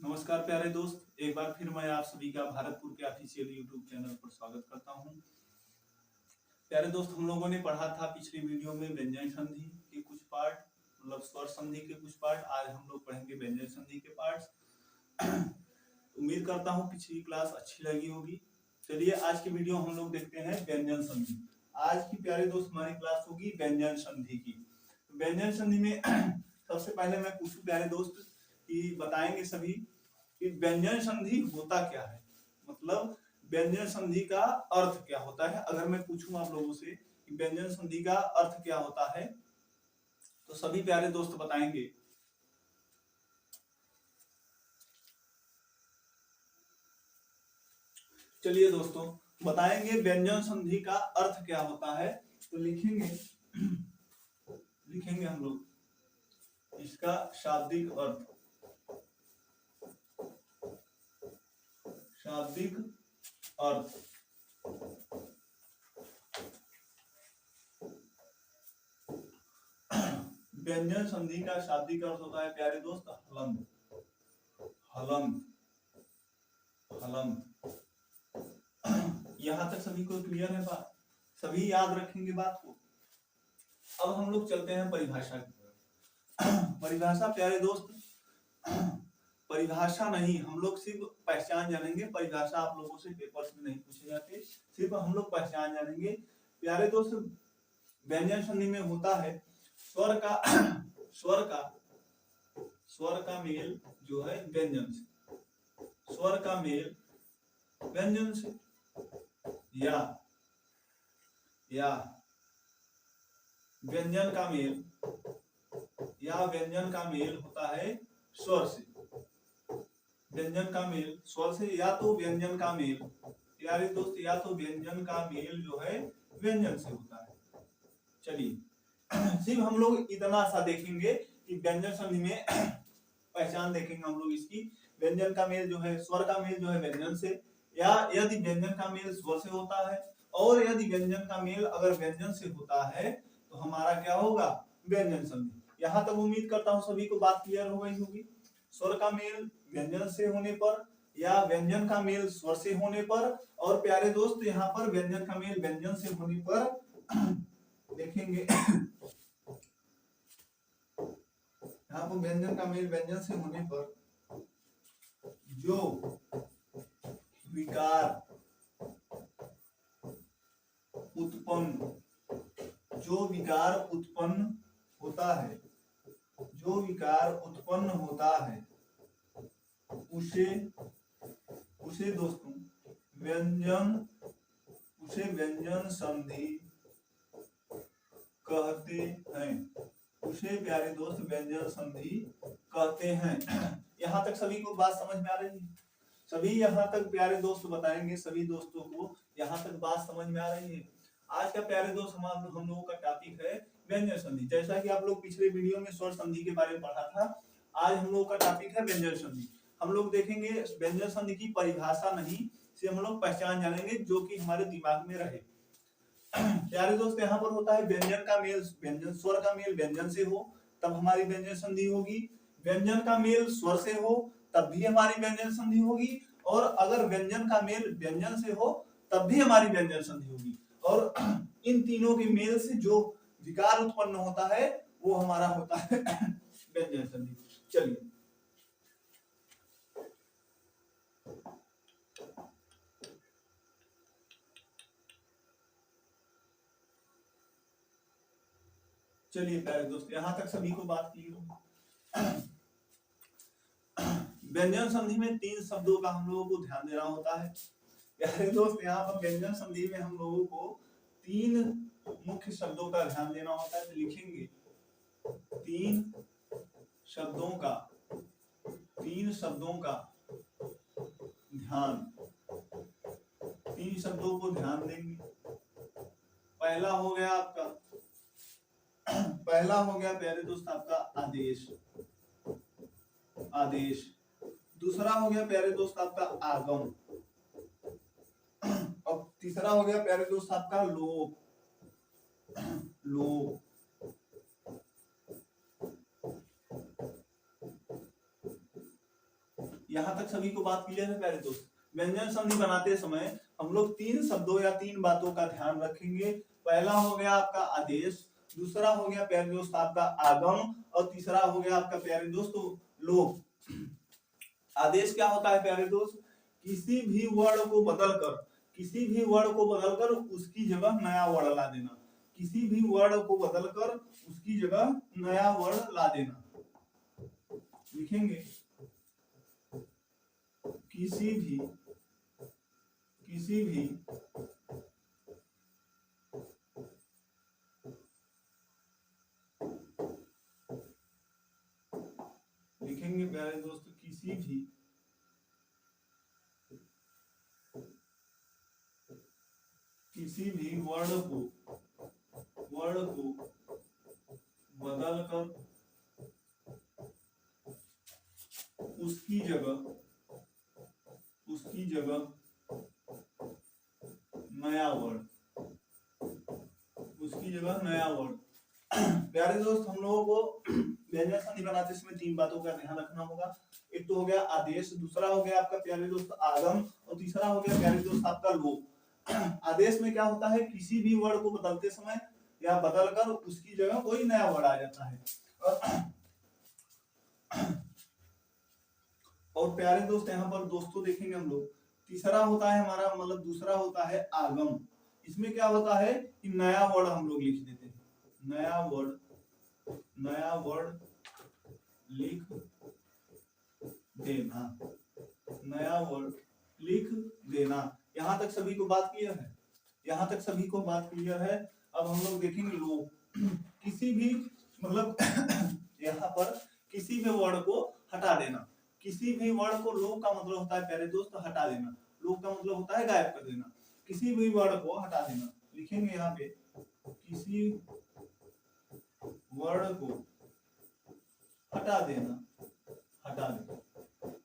नमस्कार प्यारे दोस्त, एक बार फिर मैं आप सभी का भारतपुर के ऑफिशियल यूट्यूब चैनल पर स्वागत करता हूं। प्यारे दोस्त, हम लोगों ने पढ़ा था पिछली वीडियो में व्यंजन संधि के कुछ पार्ट, मतलब स्वर संधि के कुछ पार्ट। आज हम लोग पढ़ेंगे व्यंजन संधि के पार्ट्स। उम्मीद करता हूं पिछली क्लास अच्छी लगी होगी। चलिए आज की वीडियो हम लोग देखते हैं व्यंजन संधि। आज की प्यारे दोस्त हमारी क्लास होगी व्यंजन संधि की। व्यंजन संधि में सबसे पहले मैं पूछूं प्यारे दोस्त कि बताएंगे सभी कि व्यंजन संधि होता क्या है, मतलब व्यंजन संधि का अर्थ क्या होता है। अगर मैं पूछूं आप लोगों से कि व्यंजन संधि का अर्थ क्या होता है तो सभी प्यारे दोस्त बताएंगे। चलिए दोस्तों बताएंगे व्यंजन संधि का अर्थ क्या होता है। तो लिखेंगे हम लोग इसका शाब्दिक अर्थ। शाब्दिक अर्थ व्यंजन संधि का शाब्दिक अर्थ होता है प्यारे दोस्त हलंत। हलंत हलंत यहां तक सभी को क्लियर है बात, सभी याद रखेंगे बात को। अब हम लोग चलते हैं परिभाषा की तरफ। परिभाषा प्यारे दोस्त, परिभाषा नहीं, हम लोग सिर्फ पहचान जानेंगे। परिभाषा आप लोगों से पेपर्स में नहीं पूछे जाते, सिर्फ हम लोग पहचान जानेंगे। प्यारे दोस्त व्यंजन संधि में होता है स्वर का स्वर का मेल जो है व्यंजन से, स्वर का मेल व्यंजन से, या व्यंजन का मेल होता है स्वर से। व्यंजन का मेल स्वर से, या तो व्यंजन का मेल प्यारे दोस्त, या तो व्यंजन का मेल जो है व्यंजन से होता है। चलिए सिर्फ हम लोग इतना सा देखेंगे कि व्यंजन संधि में पहचान देखेंगे हम लोग इसकी। व्यंजन का मेल जो है, स्वर का मेल जो है व्यंजन से, या यदि व्यंजन का मेल स्वर से होता है, और यदि व्यंजन का मेल अगर व्यंजन से होता है तो हमारा क्या होगा, व्यंजन संधि। यहां तक उम्मीद करता हूं सभी को बात क्लियर हो गई होगी। स्वर का मेल व्यंजन से होने पर, या व्यंजन का मेल स्वर से होने पर, और प्यारे दोस्त यहाँ पर व्यंजन का मेल व्यंजन से होने पर देखेंगे यहाँ पर व्यंजन का मेल व्यंजन से होने पर जो विकार उत्पन्न होता है, उसे दोस्तों व्यंजन संधि कहते हैं। उसे प्यारे दोस्त व्यंजन संधि कहते हैं। यहाँ तक सभी को बात समझ में आ रही है? सभी यहाँ तक प्यारे दोस्त बताएंगे, सभी दोस्तों को यहाँ तक बात समझ में आ रही है? आज का प्यारे दोस्त हम लोगों का टॉपिक है व्यंजन संधि। जैसा कि आप लोग पिछले वीडियो में स्वर संधि के बारे में पढ़ा था, आज हम लोगों का टॉपिक है व्यंजन संधि। हम लोग देखेंगे व्यंजन संधि की परिभाषा नहीं, से हम लोग पहचान जानेंगे जो कि हमारे दिमाग में रहे। प्यारे दोस्त यहाँ पर होता है व्यंजन का मेल व्यंजन, स्वर का मेल व्यंजन से हो तब हमारी व्यंजन संधि होगी। व्यंजन का मेल स्वर से हो तब भी हमारी व्यंजन संधि होगी, और अगर व्यंजन का मेल व्यंजन से हो तब भी हमारी व्यंजन संधि होगी। और इन तीनों के मेल से जो विकार उत्पन्न होता है वो हमारा होता है व्यंजन संधि। चलिए प्यारे दोस्त यहाँ तक सभी को बात क्लियर हो। व्यंजन संधि में 3 शब्दों का हम लोगों को ध्यान देना होता है। प्यारे दोस्त यहाँ पर व्यंजन संधि में हम लोगों को 3 मुख्य शब्दों का ध्यान देना होता है। तो लिखेंगे 3 शब्दों का ध्यान, 3 शब्दों को ध्यान देंगे। पहला हो गया प्यारे दोस्त आपका आदेश। दूसरा हो गया प्यारे दोस्त आपका आगम, और तीसरा हो गया प्यारे दोस्त आपका लोप। यहाँ तक सभी को बात क्लियर है प्यारे दोस्त। व्यंजन संधि बनाते समय हम लोग 3 शब्दों या 3 बातों का ध्यान रखेंगे। पहला हो गया आपका आदेश, दूसरा हो गया प्यारे दोस्त आपका आगम, और तीसरा हो गया आपका प्यारे दोस्त लोप। आदेश क्या होता है प्यारे दोस्त? किसी भी वर्ण को बदलकर उसकी जगह नया वर्ण ला देना। किसी भी वर्ण को बदलकर उसकी जगह नया वर्ण ला देना। लिखेंगे किसी भी लिखेंगे प्यारे दोस्त किसी भी वर्ण को बदलकर उसकी जगह नया वर्ण। प्यारे दोस्त हम लोगों को व्यंजन संधि बनाते समय 3 बातों का ध्यान रखना होगा। एक तो हो गया आदेश, दूसरा हो गया आपका प्यारे दोस्त आगम, और तीसरा हो गया प्यारे दोस्त आपका लोप। आदेश में क्या होता है? किसी भी वर्ण को बदलते समय या बदलकर उसकी जगह कोई नया वर्ण आ जाता है। और प्यारे दोस्त यहाँ पर दोस्तों देखेंगे हम लोग, तीसरा होता है हमारा मतलब दूसरा होता है आगम। इसमें क्या होता है कि नया वर्ण हम लोग लिख देते हैं। नया वर्ण लिख देना। यहाँ तक सभी को बात क्लियर है? अब हम लोग देखेंगे लोप। किसी भी मतलब यहाँ पर किसी भी वर्ण को हटा देना। किसी भी वर्ण को लोप का मतलब होता है प्यारे दोस्त हटा देना। लोप का मतलब होता है गायब कर देना। किसी भी वर्ण को हटा देना। लिखेंगे यहाँ पे किसी वर्ण को हटा देना।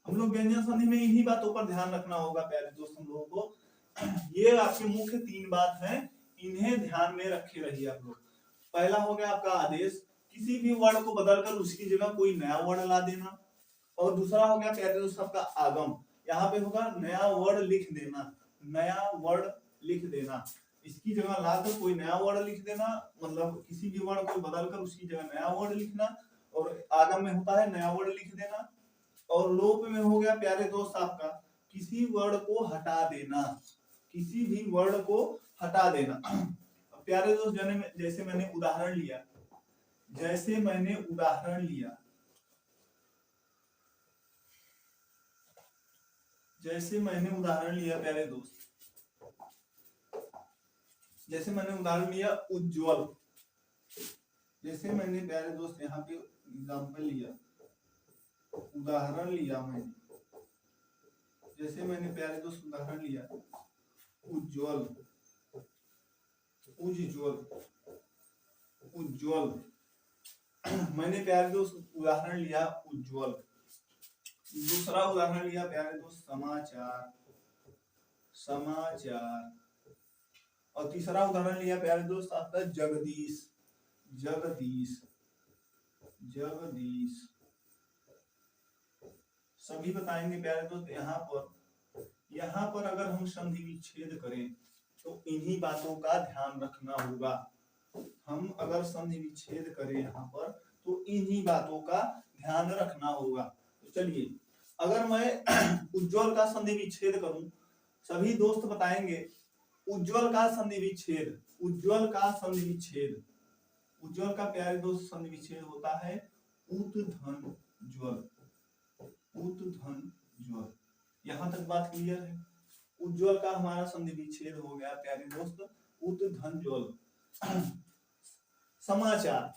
हम लोग व्यंजन संधि में इन्हीं बातों पर ध्यान रखना होगा प्यारे दोस्त हम लोगों को। ये आपके मुख्य 3 बात हैं, इन्हें ध्यान में रखे रहिए आप लोग। पहला हो गया आपका आदेश, किसी भी वर्ण को बदलकर उसकी जगह कोई नया वर्ण ला देना। और दूसरा हो गया प्यारे दोस्त आपका आगम, यहाँ पे होगा नया वर्ण लिख देना। इसकी जगह लाकर कोई नया वर्ण लिख देना, मतलब किसी भी वर्ण को बदलकर उसकी जगह नया वर्ण लिखना। और आगम में होता है नया वर्ण लिख देना। और लोप में हो गया प्यारे दोस्त आपका किसी वर्ण को हटा देना। किसी भी वर्ण को हटा देना। प्यारे दोस्त जैसे मैंने उदाहरण लिया प्यारे दोस्त, जैसे मैंने उदाहरण लिया उज्ज्वल। जैसे मैंने प्यारे दोस्त यहाँ पे एग्जाम्पल लिया, उदाहरण लिया मैंने, जैसे मैंने प्यारे दोस्त उदाहरण लिया उज्ज्वल। मैंने प्यारे दोस्त उदाहरण लिया उज्ज्वल। दूसरा उदाहरण लिया प्यारे दोस्त समाचार। और तीसरा उदाहरण लिया प्यारे दोस्त आपका जगदीश। सभी बताएंगे प्यारे दोस्त। यहाँ पर अगर हम संधि विच्छेद करें तो इन्हीं बातों का ध्यान रखना होगा। हम अगर संधि विच्छेद करें यहाँ पर तो इन्हीं बातों का ध्यान रखना होगा। तो चलिए, अगर मैं उज्ज्वल का संधि विच्छेद करूं, सभी दोस्त बताएंगे उज्ज्वल का प्यारे दोस्त संधि विच्छेद होता है उत्धन ज्वल। यहाँ तक बात क्लियर है? उज्ज्वल का हमारा संधि विच्छेद हो गया प्यारे दोस्त उत्धन ज्वल। समाचार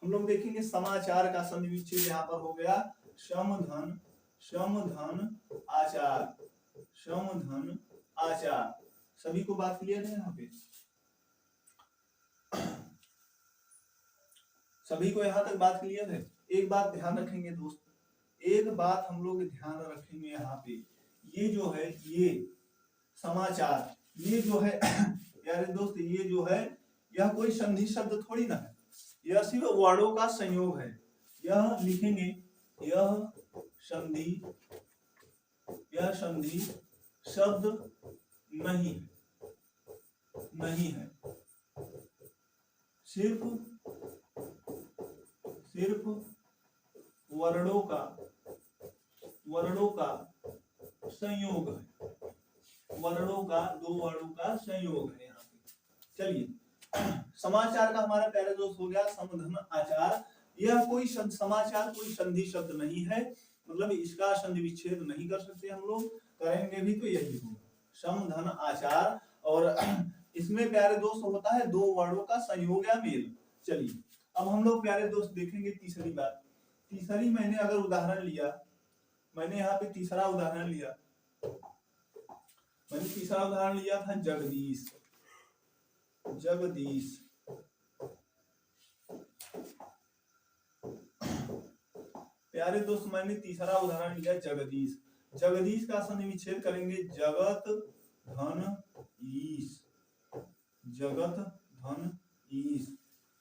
हम लोग देखेंगे, समाचार का संधि विच्छेद यहाँ पर हो गया समधन आचार। सभी को बात क्लियर है? यहाँ पे सभी को यहाँ तक बात क्लियर है? एक बात ध्यान रखेंगे दोस्त, एक बात हम लोग ध्यान रखेंगे यहाँ पे, ये जो है ये समाचार, ये जो है यारे दोस्त, ये जो है यह कोई संधि शब्द थोड़ी ना है, यह सिर्फ वर्णों का संयोग है। यह लिखेंगे, यह संधि यह संधि शब्द नहीं है, सिर्फ वर्णों का संयोग है, दो वर्णों का संयोग है यहाँ पे। चलिए समाचार का हमारा प्यारे दोस्त हो गया समधन आचार। यह कोई समाचार कोई संधि शब्द नहीं है, मतलब इसका संधि विच्छेद नहीं कर सकते हम लोग, करेंगे भी तो यही होगा समधन आचार। और इसमें प्यारे दोस्त होता है दो वर्णों का संयोग या मेल। चलिए अब हम लोग प्यारे दोस्त देखेंगे तीसरी बात। तीसरी मैंने अगर उदाहरण लिया, मैंने यहाँ पे तीसरा उदाहरण लिया, मैंने तीसरा उदाहरण लिया था जगदीश। प्यारे दोस्त मैंने तीसरा उदाहरण लिया जगदीश। जगदीश का संधि विच्छेद करेंगे जगत धन ईश।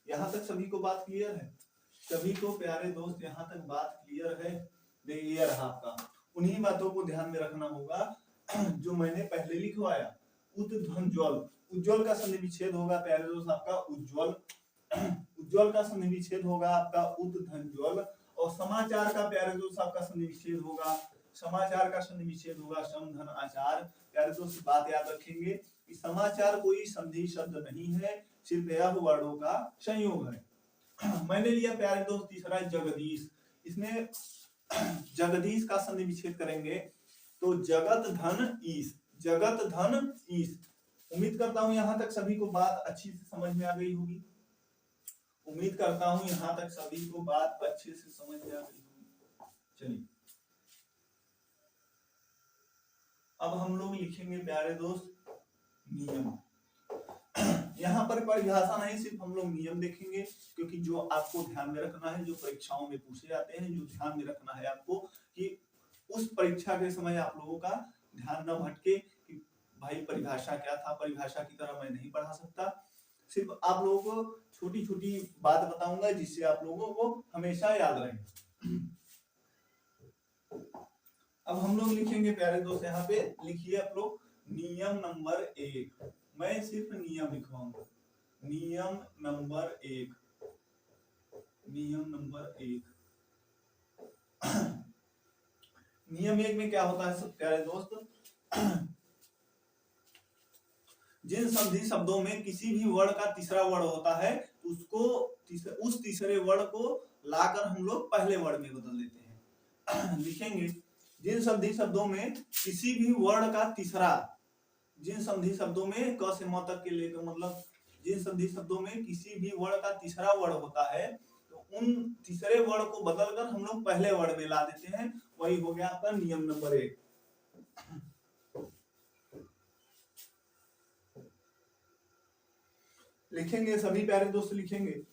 यहाँ तक सभी को बात क्लियर है? सभी को प्यारे दोस्त यहाँ तक बात क्लियर है? ये रहा आपका, उन्हीं बातों को ध्यान में रखना होगा जो मैंने पहले लिखवाया। उज्ज्वल का संधि विच्छेद होगा प्यारे दोस्त आपका उज्ज्वल का संधि विच्छेद होगा आपका उद्धंज्वल। और समाचार का प्यारे दोस्त आपका संधि विच्छेद होगा, समधन आचार। प्यारे दोस्त बात याद रखेंगे कि समाचार कोई संधि शब्द नहीं है, सिर्फ यह वर्णों का संयोग है। मैंने लिया प्यारे दोस्त तीसरा जगदीश। इसमें जगदीश का संधि विच्छेद करेंगे तो जगत धन ईश। उम्मीद करता हूं यहाँ तक सभी को बात अच्छी से समझ में आ गई होगी। चलिए अब हम लोग लिखेंगे प्यारे दोस्त नियम। यहाँ पर परिभाषा नहीं, सिर्फ हम लोग नियम देखेंगे, क्योंकि जो आपको ध्यान में रखना है, जो परीक्षाओं में पूछे जाते हैं, जो ध्यान में रखना है आपको कि उस परीक्षा के समय आप लोगों का ध्यान न भटके कि भाई परिभाषा क्या था, परिभाषा की तरह मैं नहीं पढ़ा सकता। सिर्फ आप लोगों को छोटी छोटी बात बताऊंगा जिससे आप लोगों को हमेशा याद रहे। अब हम लोग लिखेंगे प्यारे दोस्त, यहाँ पे लिखिए आप लोग नियम नंबर 1। मैं सिर्फ नियम लिखवाऊंगा। नियम नंबर 1। नियम 1 में क्या होता है सब प्यारे दोस्त? जिन संधि शब्दों में किसी भी वर्ण का तीसरा वर्ण होता है उसको उस तीसरे वर्ण को लाकर हम लोग पहले वर्ण में बदल देते हैं। लिखेंगे जिन संधि शब्दों में किसी भी वर्ण का तीसरा, जिन संधि शब्दों में क से म तक के लेकर, मतलब जिन संधि शब्दों में किसी भी वर्ण का तीसरा वर्ण होता है तो उन तीसरे वर्ण को बदलकर हम लोग पहले वर्ण में ला देते हैं। वही हो गया आपका नियम नंबर 1। लिखेंगे सभी प्यारे दोस्त, लिखेंगे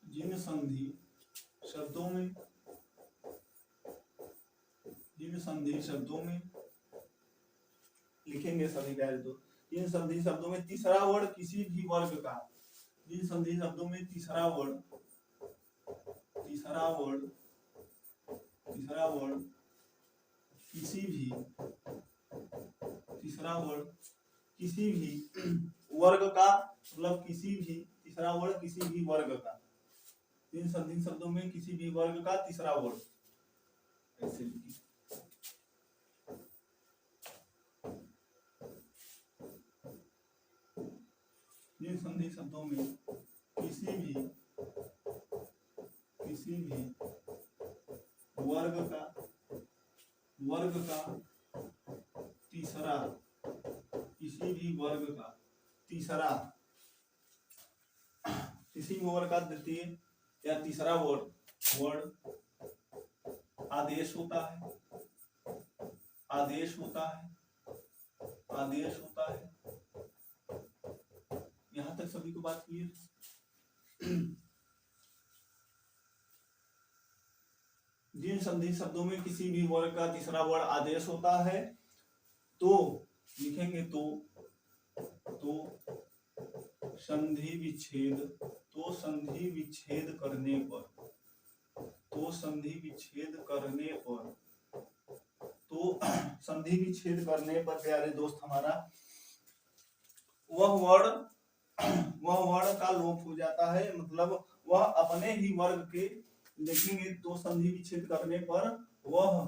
जिन संधि शब्दों में लिखेंगे सभी प्यारे दोस्त, जिन संधि शब्दों में तीसरा वर्ण किसी भी वर्ग का, जिन संधि शब्दों में तीसरा वर्ण किसी भी वर्ग का, मतलब किसी भी तीसरा वर्ण किसी भी वर्ग का, जिन संधि शब्दों में किसी भी वर्ग का तीसरा वर्ण, ऐसे लिखिए। जिन संधि शब्दों में किसी भी वर्ग का तीसरा, किसी भी वर्ग का तीसरा, किसी भी वर्ग का द्वितीय या तीसरा वर्ण आदेश होता है। यहां तक सभी को बात क्लियर? जिन संधि शब्दों में किसी भी वर्ग का तीसरा वर्ण आदेश होता है तो लिखेंगे तो संधि विच्छेद तो संधि विच्छेद करने पर, तो संधि विच्छेद करने पर, तो संधि विच्छेद करने पर प्यारे दोस्त हमारा वह वर्ण का लोप हो जाता है, मतलब वह अपने ही वर्ग के, लिखेंगे तो संधि विच्छेद करने पर वह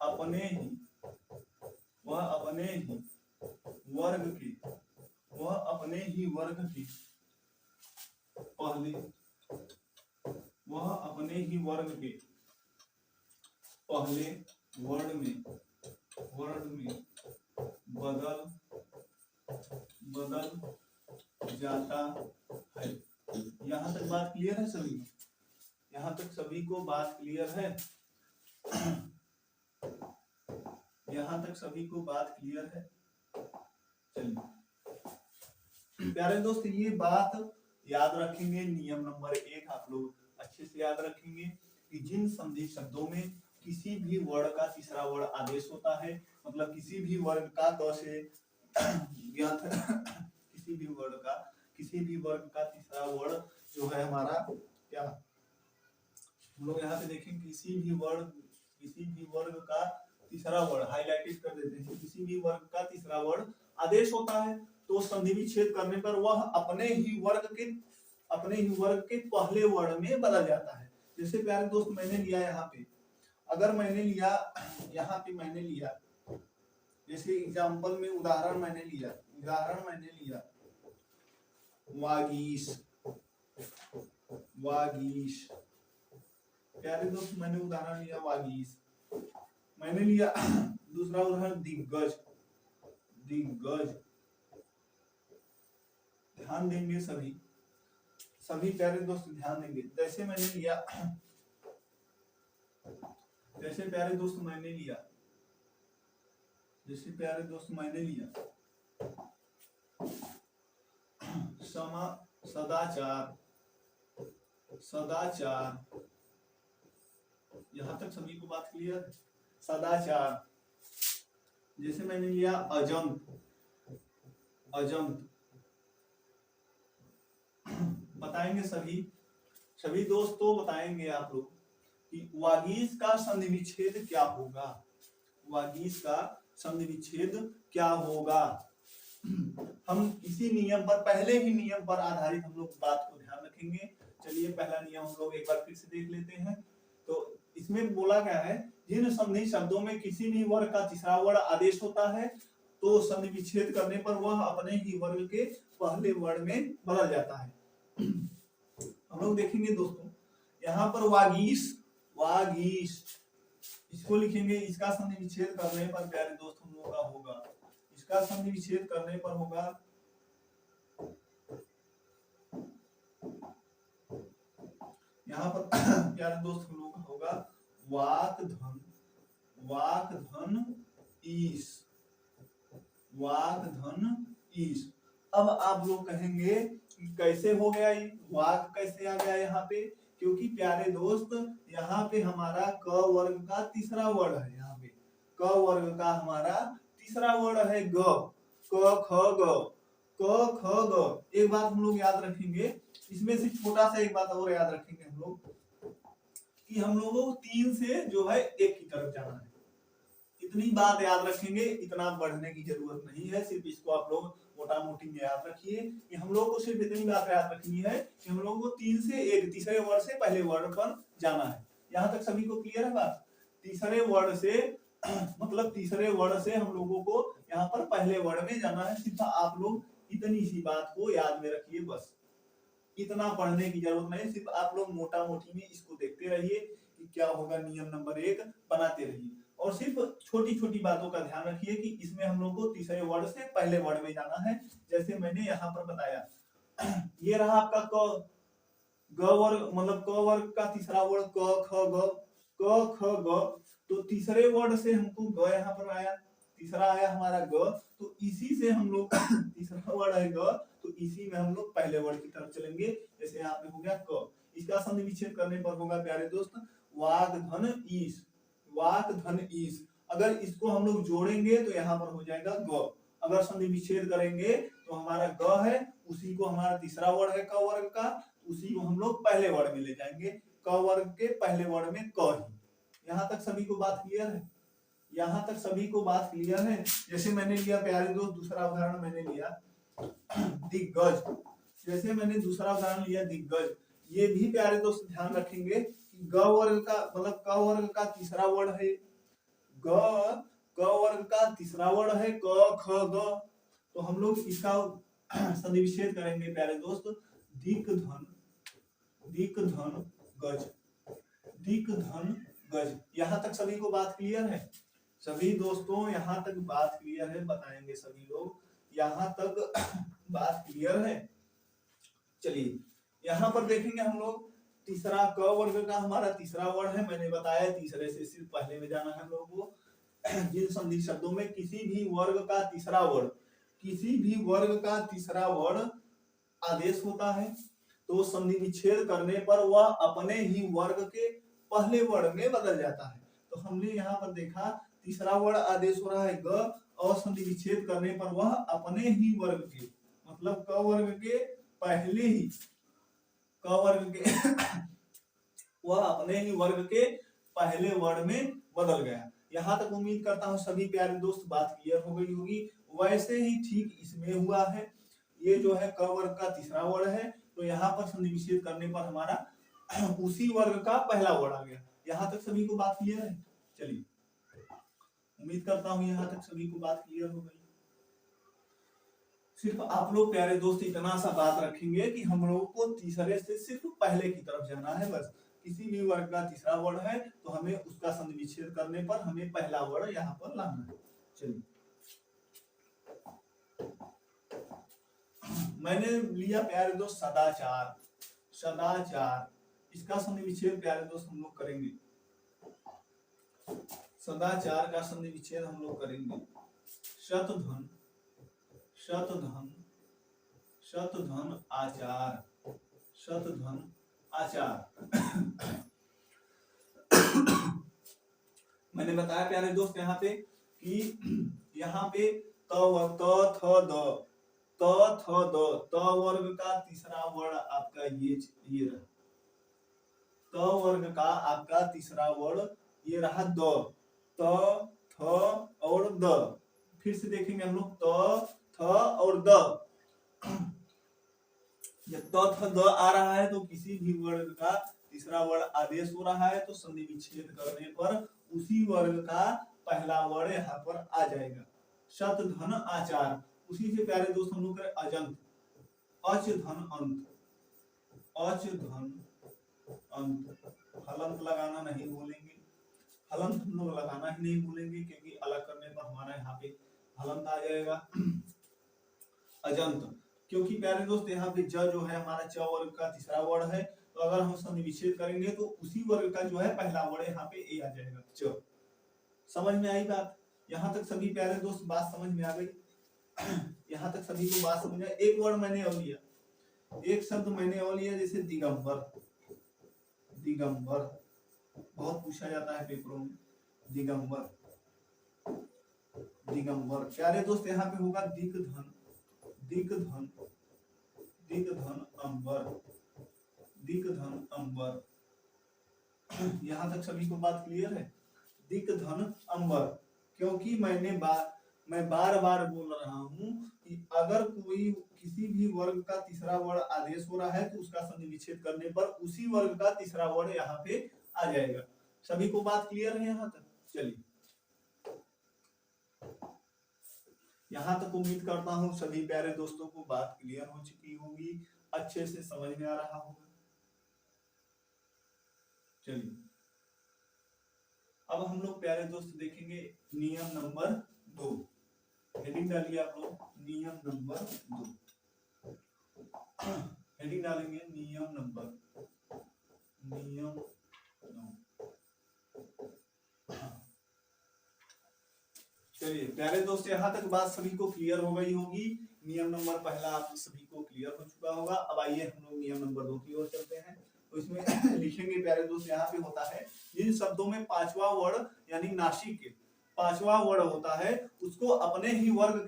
अपने ही वर्ग के, वह अपने ही वर्ग के पहले, वह अपने ही वर्ग के पहले वर्ण में बदल जाता है। यहाँ तक बात क्लियर है सभी? यहाँ तक सभी को बात क्लियर है? यहाँ तक सभी को बात क्लियर है? चलिए प्यारे दोस्त, ये बात याद रखेंगे। नियम नंबर 1 आप लोग अच्छे से याद रखेंगे कि जिन संधि शब्दों में किसी भी वर्ण का तीसरा वर्ण आदेश होता है, मतलब किसी भी वर्ग का क से ज्ञात किसी भी वर्ग का तीसरा वर्ण जो है हमारा क्या, हम लोग यहाँ पे देखें किसी भी वर्ग का तीसरा वर्ण हाईलाइटेड कर देते हैं, किसी भी वर्ग का तीसरा वर्ण आदेश होता है तो संधि विच्छेद करने पर वह अपने ही वर्ग के पहले वर्ण में बदल जाता है। जैसे प्यारे दोस्त मैंने लिया यहाँ पे, अगर मैंने लिया यहाँ पे, मैंने लिया जैसे एग्जांपल में उदाहरण मैंने लिया वागीश। प्यारे दोस्त मैंने उदाहरण लिया वागीश। मैंने लिया दूसरा उदाहरण दिग्गज। ध्यान देंगे सभी प्यारे दोस्त ध्यान देंगे। जैसे प्यारे दोस्त मैंने लिया सदाचार। यहाँ तक सभी को बात क्लियर है? सदाचार। जैसे मैंने लिया अजंत। बताएंगे सभी दोस्तों, बताएंगे आप लोग कि वागीश का संधि विच्छेद क्या होगा। हम इसी नियम पर, पहले ही नियम पर आधारित हम लोग बात को ध्यान रखेंगे। चलिए पहला नियम हम लोग एक बार फिर से देख लेते हैं। तो इसमें बोला गया है, जिन संधि शब्दों में किसी भी वर्ग का तीसरा वर्ण आदेश होता है तो संधि विच्छेद करने पर वह अपने ही वर्ग के पहले वर्ण में बदल जाता है। हम लोग देखेंगे दोस्तों, यहाँ पर वागीश इसको लिखेंगे, इसका संधि विच्छेद करने पर प्यारे दोस्त हम लोग का होगा, इसका संधि विच्छेद करने पर होगा यहाँ पर प्यारे दोस्त हम लोग का होगा वाकधन ईश। अब आप लोग कहेंगे कि कैसे हो गया ये वाक, कैसे आ गया यहाँ पे? क्योंकि प्यारे दोस्त यहाँ पे हमारा क वर्ग का तीसरा वर्ण है। यहाँ पे क वर्ग का हमारा तीसरा वर्ण है ग, क ख ग। एक बात हम लोग याद रखेंगे, इसमें से छोटा सा एक बात और याद रखेंगे हम लोग कि हम लोगों को 3 से जो है 1 की तरफ जाना है। इतनी बात याद रखेंगे, इतना बढ़ने की जरूरत नहीं है, सिर्फ इसको आप लोग मोटा मोटी में याद रखिए कि हम लोग को सिर्फ इतनी बात याद रखनी है कि हम लोगों को 3 से 1 तीसरे वर्ण से पहले वर्ण पर जाना है। यहाँ तक सभी को क्लियर है बात? तीसरे वर्ण से मतलब तीसरे वर्ण से हम लोगों को यहाँ पर पहले वर्ण में जाना है। सिर्फ आप लोग इतनी सी बात को याद में रखिए, बस इतना पढ़ने की जरूरत नहीं, सिर्फ आप लोग मोटा मोटी में इसको देखते रहिए कि क्या होगा। नियम नंबर 1 बनाते रहिए और सिर्फ छोटी छोटी बातों का ध्यान रखिए कि इसमें हम लोग को तीसरे वर्ण से पहले वर्ण में जाना है। जैसे मैंने यहाँ पर बताया, ये रहा आपका क, ग वर्ग मतलब क वर्ग का तीसरा वर्ण क ख ग। तो तीसरे वर्ण से हमको ग यहाँ पर आया, तीसरा आया हमारा ग, तो इसी से हम लोग तीसरा वर्ण है ग, तो इसी में हम लोग पहले वर्ण की तरफ चलेंगे। जैसे यहाँ पे हो गया क, इसका संधि विच्छेद करने पर होगा प्यारे दोस्त वाकधन ईश। अगर इसको हम लोग जोड़ेंगे तो यहाँ पर हो जाएगा ग। अगर संधि विच्छेद करेंगे तो हमारा ग है, उसी को हमारा तीसरा वर्ड है क वर्ग का, उसी को हम लोग पहले वर्ड में ले जाएंगे, क वर्ग के पहले वर्ड में क ही। यहाँ तक सभी को बात क्लियर है? यहाँ तक सभी को बात क्लियर है? जैसे मैंने लिया प्यारे दोस्त, दूसरा उदाहरण मैंने लिया दिग्गज। जैसे मैंने दूसरा उदाहरण लिया दिग्गज, ये भी प्यारे दोस्त ध्यान रखेंगे कि ग वर्ग का मतलब क वर्ग का तीसरा वर्ड है क वर्ग का तीसरा वर्ड है क ख ग। तो हम लोग इसका संधि विच्छेद करेंगे प्यारे दोस्त, दिक धन गज, दिक धन गज। यहाँ तक सभी को बात क्लियर है? सभी दोस्तों यहाँ तक बात क्लियर है? बताएंगे सभी लोग, यहाँ तक बात क्लियर है? चलिए यहाँ पर देखेंगे हम लोग, तीसरा क वर्ग का हमारा तीसरा वर्ड है, मैंने बताया तीसरे से सिर्फ पहले में जाना है हम लोग को। जिन संधि शब्दों में किसी भी वर्ग का तीसरा वर्ड, किसी भी वर्ग का तीसरा वर्ड आदेश होता है, तो संधि विच्छेद करने पर वह अपने ही वर्ग के पहले वर्ड में बदल जाता है। तो हमने यहाँ पर देखा तीसरा वर्ड आदेश हो रहा है ग, और संधि विच्छेद करने पर वह अपने ही वर्ग के मतलब क वर्ग के पहले ही क वर्ग के वह अपने ही वर्ग के पहले वर्ड में बदल गया। यहाँ तक उम्मीद करता हूँ सभी प्यारे दोस्त बात क्लियर हो गई होगी। वैसे ही ठीक इसमें हुआ है, ये जो है क वर्ग का तीसरा वर्ड है, तो यहाँ पर संधि विच्छेद करने पर हमारा उसी वर्ग का पहला वर्ड आ गया। यहाँ तक सभी को बात क्लियर है? चलिए उम्मीद करता हूँ यहाँ तक सभी को बात क्लियर हो गई। सिर्फ आप लोग प्यारे दोस्त इतना सा बात रखेंगे कि हम लोगों को तीसरे से सिर्फ पहले की तरफ जाना है बस। किसी भी वर्ग का तीसरा वर्ड है तो हमें उसका संधि विच्छेद करने पर हमें पहला वर्ड यहाँ पर लाना है। चलिए मैंने लिया प्यारे दोस्त सदाचार, सदाचार, इसका संधि विच्छेद प्यारे दोस्त हम लोग करेंगे, सदाचार का संधि विच्छेद हम लोग करेंगे। शतधन, शतधन, शतधन आचार, शतधन आचार। मैंने बताया प्यारे दोस्त यहाँ पे कि यहाँ पे त थ द, त थ द, त वर्ग का तीसरा वर्ड आपका ये रहा, त वर्ग का आपका तीसरा वर्ड ये रहा द, त थ और द। फिर से देखेंगे हम लोग त थ और द। जब त थ द आ रहा है तो किसी भी वर्ग का तीसरा वर्ड आदेश हो रहा है, तो संधि विच्छेद करने पर उसी वर्ग का पहला वर्ड यहाँ पर आ जाएगा। शतधन आचार, उसी से प्यारे दोस्त हम लोग करें अजंत, अच धन अंत, अच धन अंत। हलंत लगाना नहीं भूलेंगे, हलंत हम लोग लगाना ही नहीं भूलेंगे, क्योंकि अलग करने पर हमारा यहाँ पे हलंत आ जाएगा। अजंत, क्योंकि प्यारे दोस्त यहाँ पे ज जो है हमारा च वर्ग का तीसरा वर्ड है, तो अगर हम संधि विच्छेद करेंगे तो उसी वर्ग का जो है पहला वर्ड यहाँ पे ए आ जाएगा, च। समझ में आई बात? यहाँ तक सभी प्यारे दोस्त बात समझ में आ गई? यहाँ तक सभी को बात समझ में? एक वर्ड मैंने और लिया, एक शब्द मैंने और लिया, जैसे दिगंबर, दिगंबर बहुत पूछा जाता है पेपरों में, दिगंबर, दिगंबर। प्यारे दोस्त यहाँ पे होगा दिक धन, दिक धन, दिक धन अंबर, दिक धन अंबर। यहाँ तक सभी को बात क्लियर है? दिक धन अंबर, क्योंकि मैं बार बार बोल रहा हूँ कि अगर कोई किसी भी वर्ग का तीसरा वर्ड आदेश हो रहा है तो उसका संधि विच्छेद करने पर उसी वर्ग का तीसरा वर्ड यहाँ पे आ जाएगा। सभी को बात क्लियर है यहाँ तक? चलिए यहाँ तक उम्मीद करता हूँ सभी प्यारे दोस्तों को बात क्लियर हो चुकी होगी, अच्छे से समझ में आ रहा होगा। चलिए अब हम लोग प्यारे दोस्त देखेंगे नियम नंबर 2। हेडिंग डालिए आप लोग, नियम नंबर 2। हेडिंग डालेंगे नियम नंबर, नियम 9। चलिए प्यारे दोस्त यहाँ तक बात सभी को क्लियर हो गई होगी। नियम नंबर पहला आप सभी को क्लियर हो चुका होगा। अब आइए हम लोग नियम नंबर 2 की ओर चलते हैं। तो इसमें लिखेंगे प्यारे दोस्त, यहाँ पे होता है जिन शब्दों में पांचवा वर्ड यानी नासिक के पांचवा वर्ड होता है उसको अपने ही वर्ग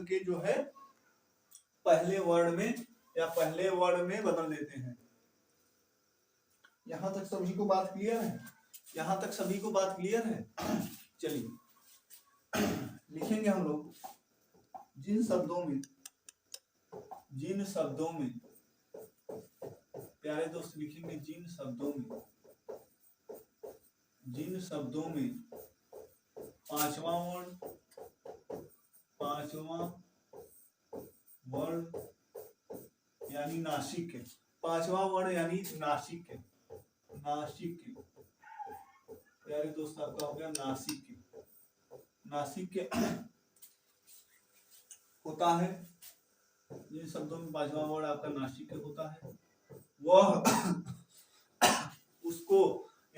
के जो है पहले वर्ड में या पहले वर्ड में बदल देते हैं। यहां तक सभी को बात क्लियर है? यहां तक सभी को बात क्लियर है? चलिए लिखेंगे हम लोग जिन शब्दों में प्यारे दोस्त लिखेंगे जिन शब्दों में पांचवा वर्ड यानी नासिक है। पांचवा वर्ड यानी नासिक है। प्यारे दोस्त आपका हो गया नासिक होता है। जिन शब्दों में पांचवा वर्ड आपका नासिक होता है वह उसको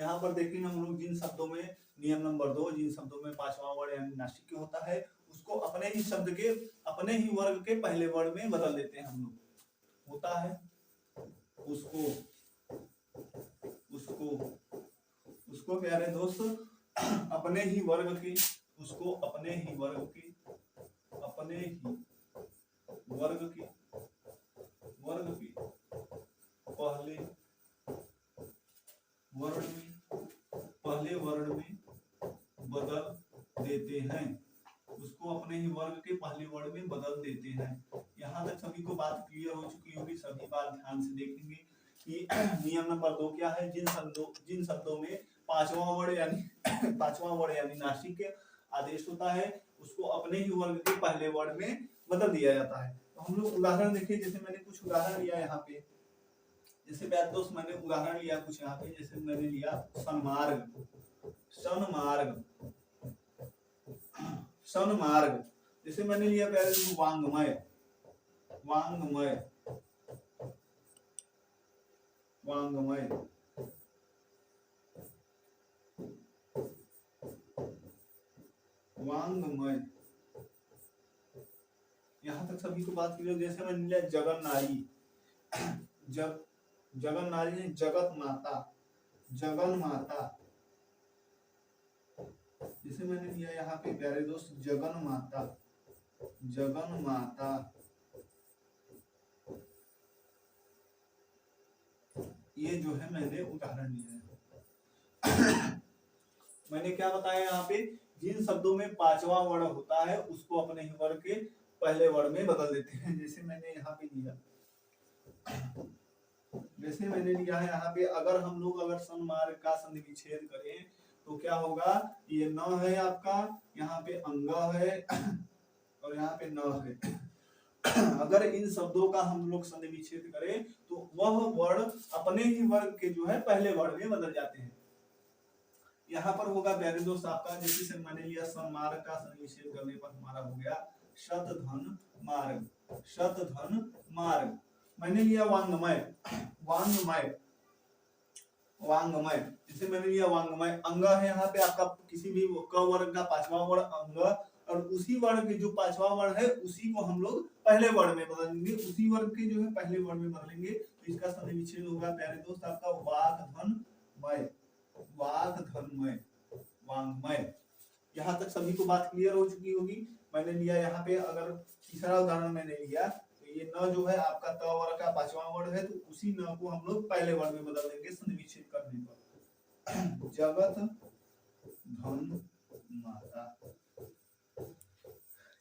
यहाँ पर देखेंगे हम लोग जिन शब्दों में नियम नंबर 2 जिन शब्दों में पांचवा वर्ड यानी नासिक होता है उसको अपने ही शब्द के अपने ही वर्ग के पहले वर्ड में बदल देते हैं हम लोग। होता है उसको प्यारे दोस्त अपने ही वर्ग के पहले वर्ड में बदल देते हैं। उसको अपने ही वर्ग के पहले वर्ड में बदल देते हैं। यहाँ तक सभी को बात क्लियर हो चुकी होगी। सभी बात ध्यान से देखेंगे कि नियम नंबर 2 क्या है। जिन शब्दों में पांचवा वर्ड यानी नासिक आदेश होता है उसको अपने ही वर्ग के पहले वर्ड में बदल दिया जाता है। तो हम लोग उदाहरण देखिए। जैसे मैंने कुछ उदाहरण लिया यहाँ पे, जैसे प्यारे दोस्त मैंने उदाहरण लिया कुछ यहाँ पे। जैसे मैंने लिया सन्मार्ग। जैसे मैंने लिया प्यारे दोस्त वांग्मय। यहाँ तक सभी को बात क्लियर। जैसे मैंने लिया जगन्नारी। जगन्नारी जगत माता। जैसे मैंने लिया यहाँ पे प्यारे दोस्त जगन माता। ये जो है मैंने उदाहरण लिया है। मैंने क्या बताया यहाँ पे, जिन शब्दों में पांचवा वर्ण होता है उसको अपने ही वर्ग के पहले वर्ण में बदल देते हैं। जैसे मैंने यहाँ पे लिया है यहाँ पे, अगर हम लोग अगर सन्मार्ग का संधि विच्छेद करें तो क्या होगा। ये न है आपका, यहाँ पे अंग है और यहाँ पे न है। अगर इन शब्दों का हम लोग संधि विच्छेद करें तो वह वर्ण अपने ही वर्ग के जो है पहले वर्ण में बदल जाते हैं। यहाँ पर होगा प्यारे दोस्त आपका, जैसे मैंने लिया सन्मार्ग का संधि विच्छेद करने पर हमारा हो गया शतधन मार्ग। मैंने लिया वांग्मय। जैसे मैंने लिया वांग्मय, अंग है यहाँ पे आपका किसी भी क वर्ग का पांचवा वर्ण अंग, और उसी वर्ण के जो पांचवा वर्ण है उसी को हम लोग पहले वर्ण में बदलेंगे। उसी वर्ग के जो है पहले वर्ण में बदलेंगे तो इसका संधि विच्छेद होगा प्यारे दोस्त आपका वांग्मय। यहाँ तक सभी को बात क्लियर हो चुकी होगी। मैंने लिया यहाँ पे, अगर तीसरा उदाहरण मैंने लिया तो ये न जो है आपका त वर्ग का पांचवा वर्ण है तो उसी न को हम लोग पहले वर्ण में बदल देंगे संधि विच्छेद करने पर। जगत धन माता।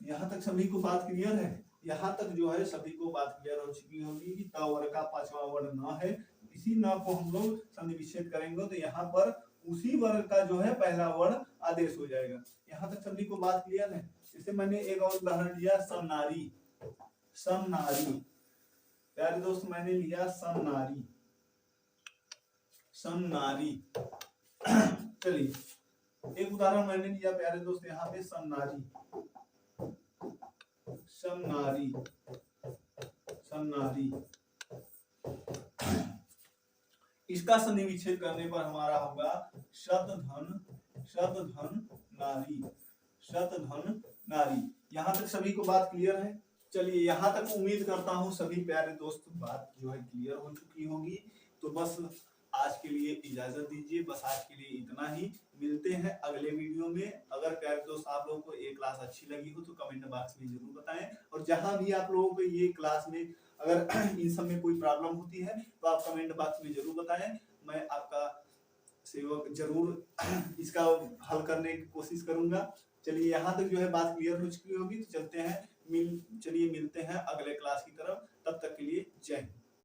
यहाँ तक सभी को बात क्लियर है? यहाँ तक जो है सभी को बात क्लियर हो चुकी होगी कि त वर्ग का पांचवा वर्ण न है, इसी न को हम लोग संधि विच्छेद करेंगे तो यहाँ पर उसी वर्ग का जो है पहला वर्ण आदेश हो जाएगा। यहाँ तक सभी को बात क्लियर है? जैसे मैंने एक और उदाहरण लिया समनारी। प्यारे दोस्त मैंने लिया समनारी। चलिए एक उदाहरण मैंने लिया प्यारे दोस्त यहाँ पे समनारी। इसका संधि विच्छेद करने पर हमारा होगा शतधन नारी। यहाँ तक सभी को बात क्लियर है? चलिए यहाँ तक उम्मीद करता हूँ सभी प्यारे दोस्त बात जो है क्लियर हो चुकी होगी। तो बस आज के लिए इजाजत दीजिए, बस आज के लिए इतना ही। मिलते हैं अगले वीडियो में। अगर प्यारे दोस्त आप लोगों को ये क्लास अच्छी लगी हो तो कमेंट बॉक्स में जरूर बताएं, और जहां भी आप लोगों को ये क्लास में अगर इन सब में कोई प्रॉब्लम होती है तो आप कमेंट बॉक्स में जरूर बताएं। मैं आपका सेवक जरूर इसका हल करने की कोशिश करूंगा। चलिए यहाँ तक जो है बात क्लियर हो चुकी होगी, तो चलते हैं चलिए मिलते हैं अगले क्लास की तरफ। तब तक के लिए जय हिंद।